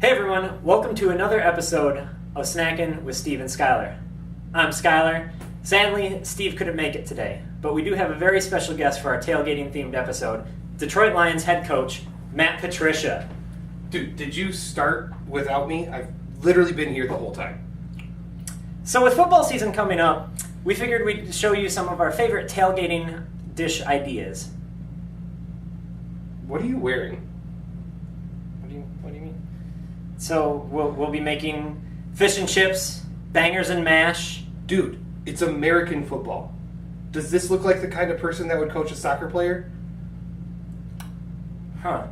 Hey everyone, welcome to another episode of Snackin with Steve and Skyler. I'm Skyler. Sadly, Steve couldn't make it today, but we do have a very special guest for our tailgating themed episode, Detroit Lions head coach, Matt Patricia. Dude, did you start without me? I've literally been here the whole time. So with football season coming up, we figured we'd show you some of our favorite tailgating dish ideas. What are you wearing? What do you mean? So we'll be making fish and chips, bangers and mash. Dude, it's American football. Does this look like the kind of person that would coach a soccer player? Huh.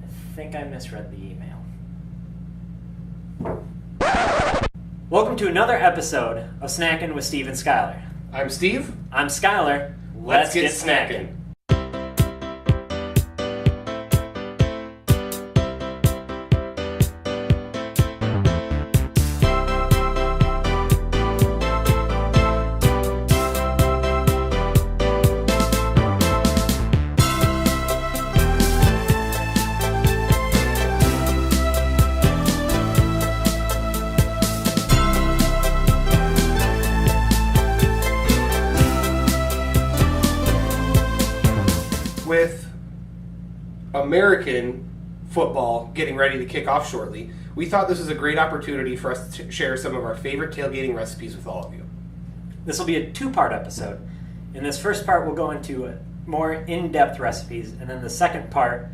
I think I misread the email. Welcome to another episode of Snackin with Steve and Skyler. I'm Steve. I'm Skyler. Let's get snackin'. With American football getting ready to kick off shortly, we thought this was a great opportunity for us to share some of our favorite tailgating recipes with all of you. This will be a two-part episode. In this first part, we'll go into more in-depth recipes, and then the second part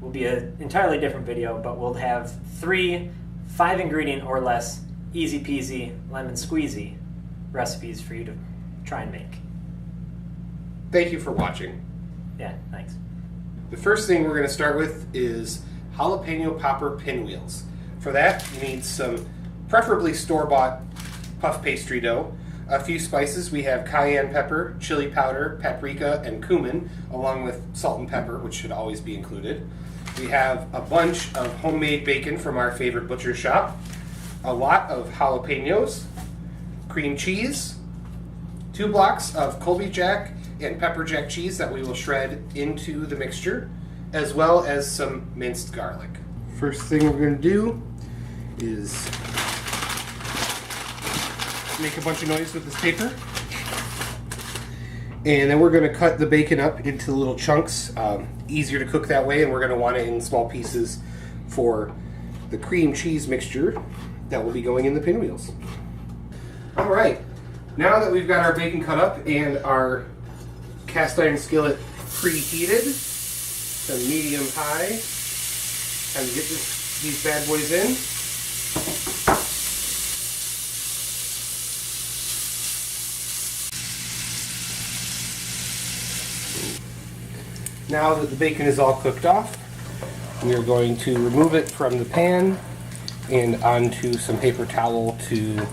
will be an entirely different video, but we'll have 3 5-ingredient or less, easy-peasy, lemon squeezy recipes for you to try and make. Thank you for watching. Yeah, thanks. The first thing we're going to start with is jalapeno popper pinwheels. For that, you need some preferably store-bought puff pastry dough, a few spices. We have cayenne pepper, chili powder, paprika, and cumin, along with salt and pepper, which should always be included. We have a bunch of homemade bacon from our favorite butcher shop, a lot of jalapenos, cream cheese, 2 blocks of Colby Jack and pepper jack cheese that we will shred into the mixture, as well as some minced garlic. First thing we're going to do is make a bunch of noise with this paper. And then we're going to cut the bacon up into little chunks, easier to cook that way, and we're going to want it in small pieces for the cream cheese mixture that will be going in the pinwheels. All right, now that we've got our bacon cut up and our cast iron skillet preheated to medium high, time to get these bad boys in. Now that the bacon is all cooked off, we are going to remove it from the pan and onto some paper towel to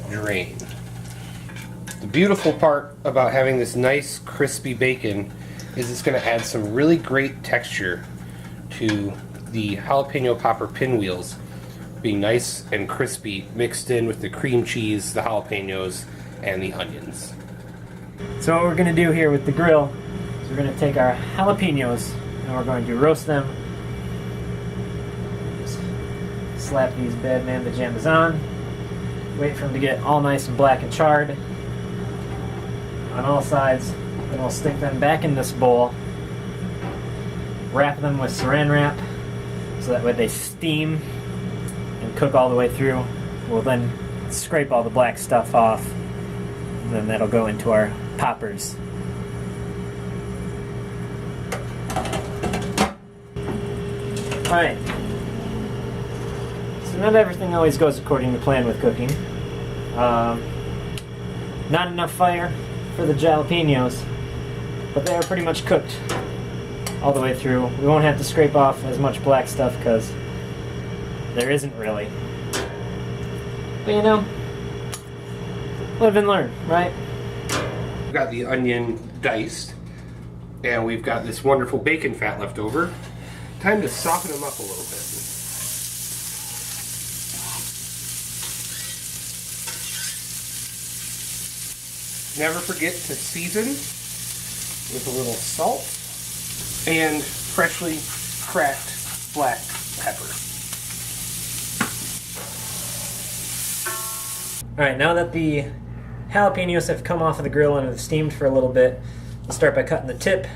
drain. The beautiful part about having this nice crispy bacon is it's going to add some really great texture to the jalapeno popper pinwheels, being nice and crispy mixed in with the cream cheese, the jalapenos, and the onions. So what we're going to do here with the grill is we're going to take our jalapenos and we're going to roast them. Just slap these bad man pajamas on. Wait for them to get all nice and black and charred on all sides. Then we'll stick them back in this bowl. Wrap them with saran wrap so that way they steam and cook all the way through. We'll then scrape all the black stuff off. And then that'll go into our poppers. Alright. So not everything always goes according to plan with cooking. Not enough fire for the jalapenos, but they are pretty much cooked all the way through. We won't have to scrape off as much black stuff because there isn't really. But you know, live and learn, right? We've got the onion diced, and we've got this wonderful bacon fat left over. Time to soften them up a little bit. Never forget to season with a little salt and freshly cracked black pepper. Alright, now that the jalapenos have come off of the grill and have steamed for a little bit, we'll start by cutting the tip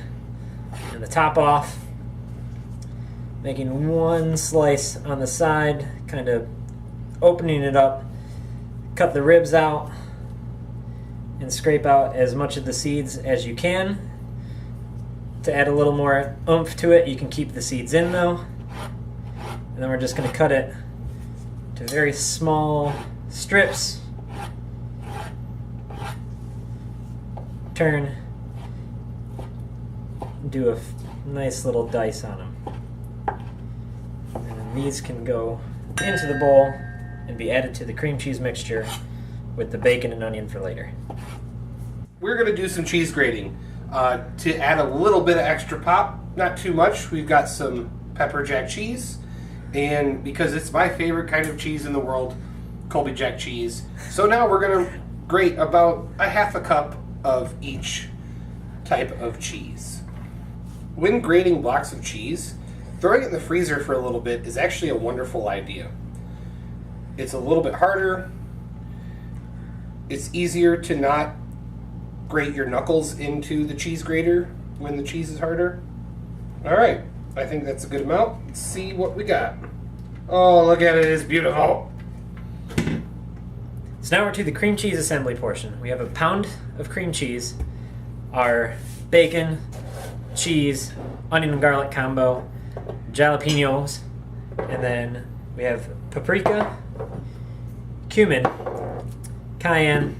and the top off, making one slice on the side, kind of opening it up, cut the ribs out, and scrape out as much of the seeds as you can. To add a little more oomph to it, you can keep the seeds in though. And then we're just going to cut it to very small strips. Turn, do a nice little dice on them. And then these can go into the bowl and be added to the cream cheese mixture with the bacon and onion for later. We're going to do some cheese grating. To add a little bit of extra pop, not too much, we've got some pepper jack cheese. And because it's my favorite kind of cheese in the world, Colby Jack cheese. So now we're going to grate about a half a cup of each type of cheese. When grating blocks of cheese, throwing it in the freezer for a little bit is actually a wonderful idea. It's a little bit harder. It's easier to not grate your knuckles into the cheese grater when the cheese is harder. Alright, I think that's a good amount. Let's see what we got. Oh, look at it, it's beautiful. So now we're to the cream cheese assembly portion. We have a pound of cream cheese, our bacon, cheese, onion and garlic combo, jalapenos, and then we have paprika, cumin, cayenne,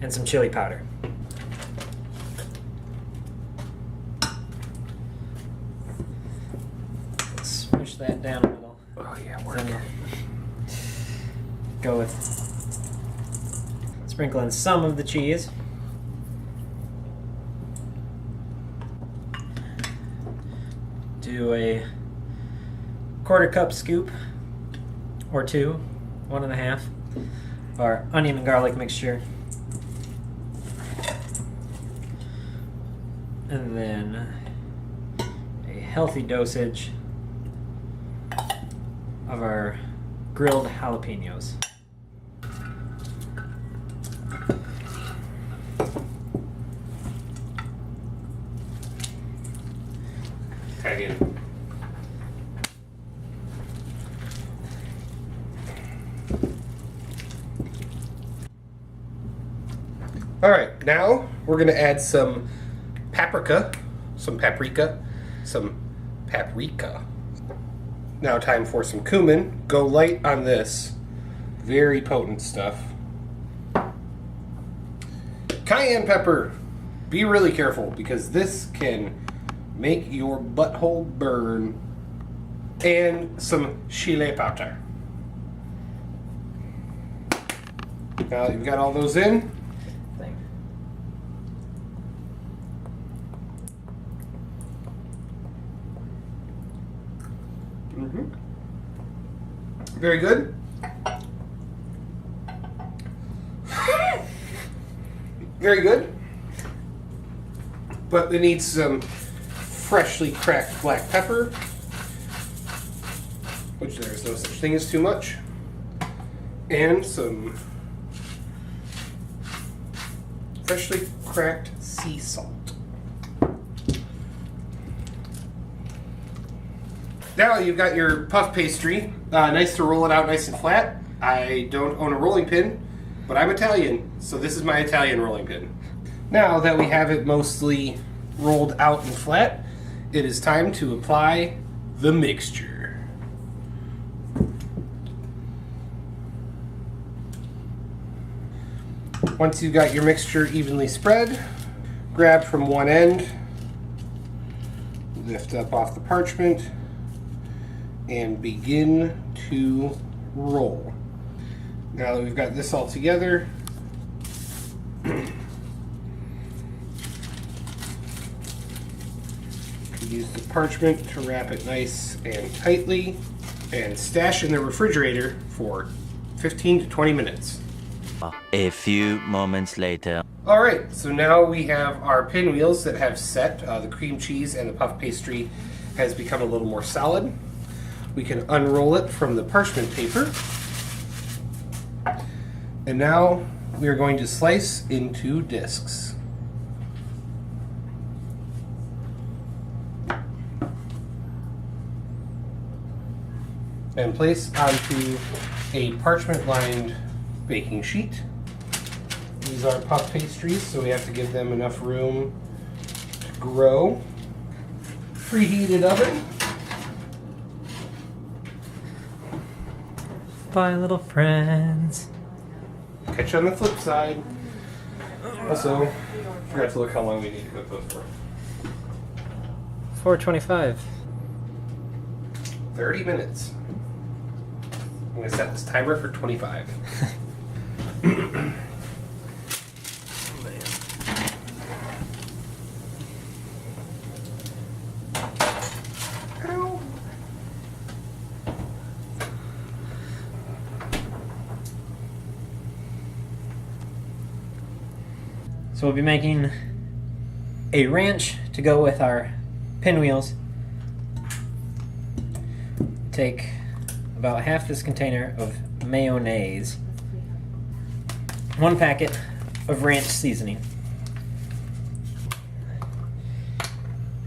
and some chili powder. Smush that down a little. Oh yeah, work it. Go with sprinkling some of the cheese. Do a 1/4 cup scoop or two, 1.5, of our onion and garlic mixture. And then a healthy dosage of our grilled jalapenos. Tag in. Alright, now we're going to add some paprika. Now time for some cumin. Go light on this. Very potent stuff. Cayenne pepper. Be really careful because this can make your butthole burn. And some chili powder. Now that you've got all those in, very good. Very good. But we need some freshly cracked black pepper, which there's no such thing as too much, and some freshly cracked sea salt. Now you've got your puff pastry. Nice to roll it out nice and flat. I don't own a rolling pin, but I'm Italian, so this is my Italian rolling pin. Now that we have it mostly rolled out and flat, it is time to apply the mixture. Once you've got your mixture evenly spread, grab from one end, lift up off the parchment, and begin to roll. Now that we've got this all together, use the parchment to wrap it nice and tightly and stash in the refrigerator for 15 to 20 minutes. A few moments later. Alright, so now we have our pinwheels that have set. The cream cheese and the puff pastry has become a little more solid. We can unroll it from the parchment paper. And now we are going to slice into discs. And place onto a parchment-lined baking sheet. These are puff pastries, so we have to give them enough room to grow. Preheated oven. Bye, little friends. Catch you on the flip side. Also, forgot to look how long we need to cook those for. 4:25. 30 minutes. I'm going to set this timer for 25. Ow. So we'll be making a ranch to go with our pinwheels. Take about half this container of mayonnaise, 1 packet of ranch seasoning.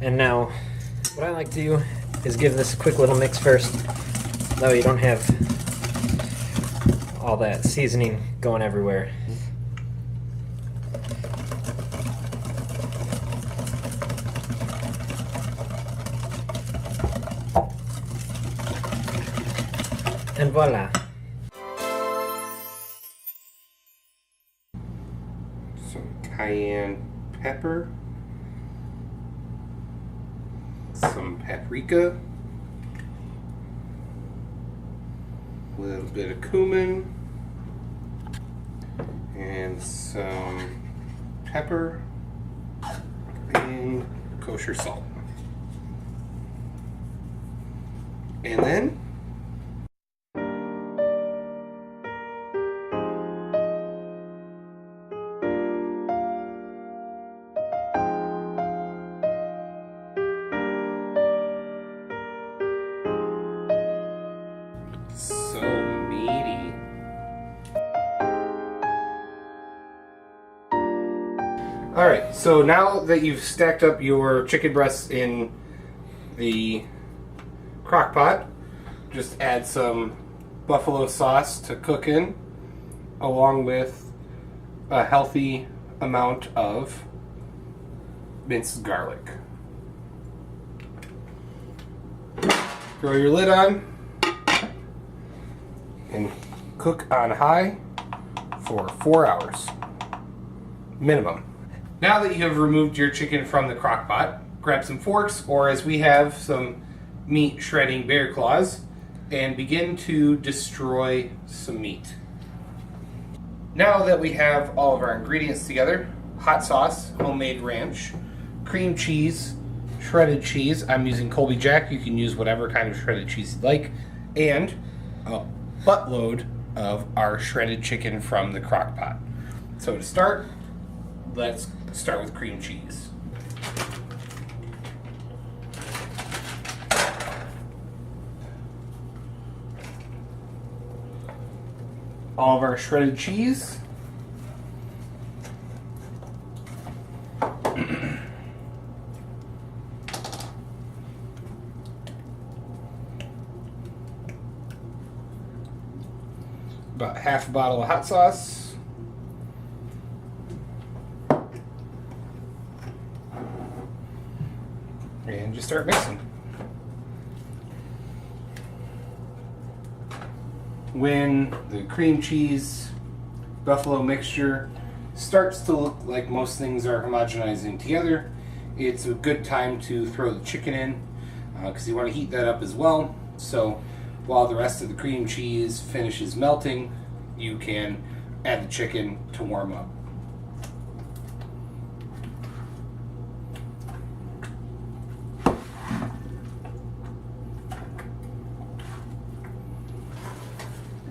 And now, what I like to do is give this a quick little mix first. That way you don't have all that seasoning going everywhere. And voila. Some cayenne pepper. Some paprika. A little bit of cumin. And some pepper. And kosher salt. And then so meaty. Alright, so now that you've stacked up your chicken breasts in the crock pot, just add some buffalo sauce to cook in, along with a healthy amount of minced garlic. Throw your lid on and cook on high for 4 hours minimum. Now that you have removed your chicken from the crock pot, grab some forks, or as we have, some meat shredding bear claws, and begin to destroy some meat. Now that we have all of our ingredients together, hot sauce, homemade ranch, cream cheese, shredded cheese, I'm using Colby Jack, you can use whatever kind of shredded cheese you'd like, and a buttload of our shredded chicken from the crock pot. So to start, let's start with cream cheese. All of our shredded cheese. About half a bottle of hot sauce. And just start mixing. When the cream cheese buffalo mixture starts to look like most things are homogenizing together, it's a good time to throw the chicken in, because you want to heat that up as well. So while the rest of the cream cheese finishes melting, you can add the chicken to warm up.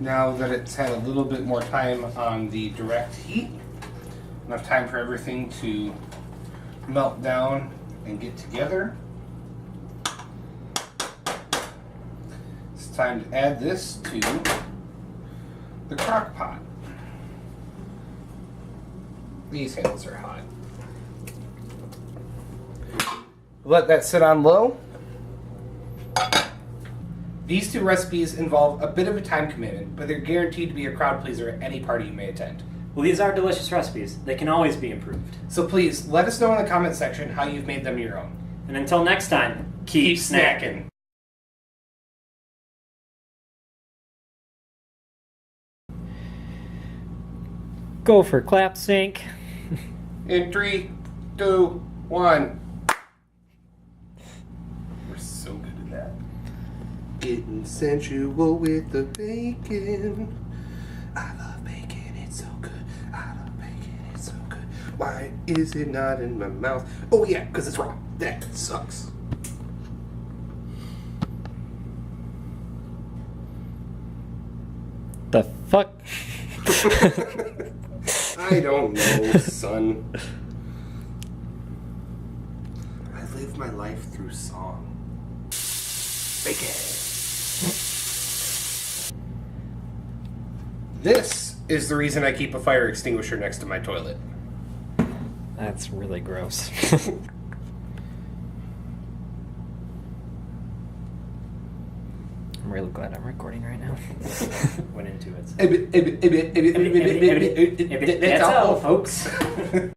Now that it's had a little bit more time on the direct heat, enough time for everything to melt down and get together, it's time to add this to the crock pot. These handles are hot. Let that sit on low. These two recipes involve a bit of a time commitment, but they're guaranteed to be a crowd pleaser at any party you may attend. Well, these are delicious recipes. They can always be improved. So please, let us know in the comment section how you've made them your own. And until next time, keep snacking. Go for clap sync. In 3, 2, 1. We're so good at that. Getting sensual with the bacon. I love bacon, it's so good. I love bacon, it's so good. Why is it not in my mouth? Oh yeah, because it's raw. That sucks. The fuck? I don't know, son. I live my life through song. Bacon. This is the reason I keep a fire extinguisher next to my toilet. That's really gross. I'm really glad I'm recording right now. Went into it. That's all, folks.